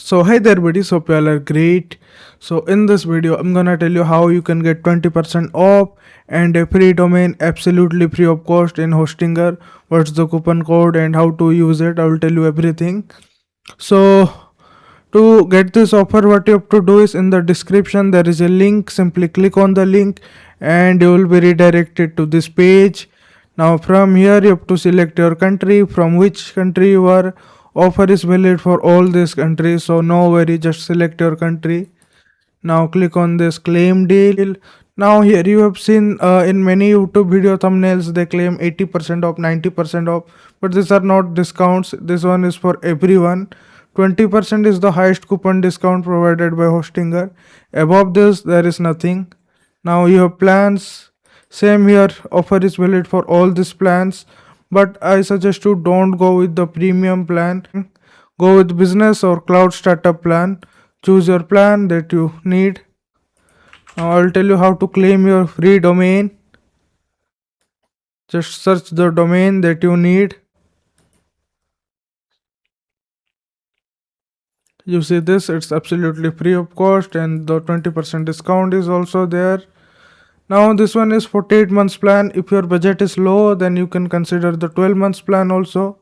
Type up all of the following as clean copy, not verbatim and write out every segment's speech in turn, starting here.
So hey there buddies, hope you all are great. So in this video I'm gonna tell you how you can get 20% off and a free domain absolutely free of cost in Hostinger. What's the coupon code and how to use it, I will tell you everything. So to get this offer, what you have to do is in the description there is a link. Simply click on the link and you will be redirected to this page. Now from here you have to select your country, from which country you are. Offer is valid for all these countries, so no worry, just select your country. Now click on this claim deal. Now here you have seen in many YouTube video thumbnails they claim 80% off, 90% off, but these are not discounts. This one is for everyone. 20% is the highest coupon discount provided by Hostinger. Above this there is nothing. Now you have plans. Same here, offer is valid for all these plans, but I suggest you don't go with the premium plan. Go with business or cloud startup plan. Choose your plan that you need. Now I'll tell you how to claim your free domain. Just search the domain that you need. You see this, it's absolutely free of cost and the 20% discount is also there. Now this one is 48 months plan. If your budget is low, then you can consider the 12 months plan also.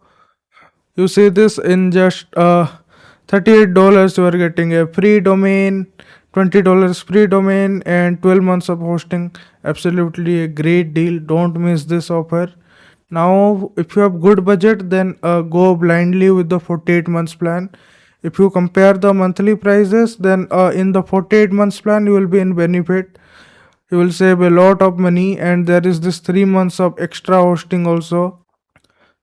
You see this, in just $38 you are getting a free domain, $20 free domain and 12 months of hosting. Absolutely a great deal. Don't miss this offer. Now if you have good budget, then go blindly with the 48 months plan. If you compare the monthly prices, then in the 48 months plan you will be in benefit. You will save a lot of money and there is this 3 months of extra hosting also.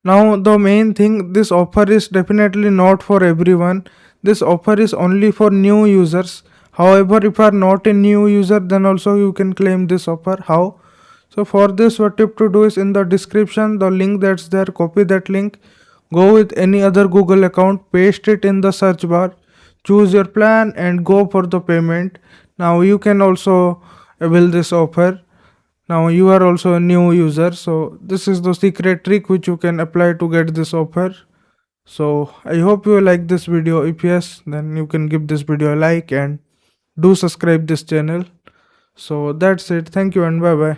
Now the main thing, this offer is definitely not for everyone. This offer is only for new users. However, if you are not a new user, then also you can claim this offer. How? So for this, what you have to do is in the description, the link that's there, copy that link, go with any other Google account, paste it in the search bar, choose your plan and go for the payment. Now you can also avail this offer. Now you are also a new user, so this is the secret trick which you can apply to get this offer. So I hope you like this video. If yes, then you can give this video a like and do subscribe this channel. So that's it. Thank you and bye bye.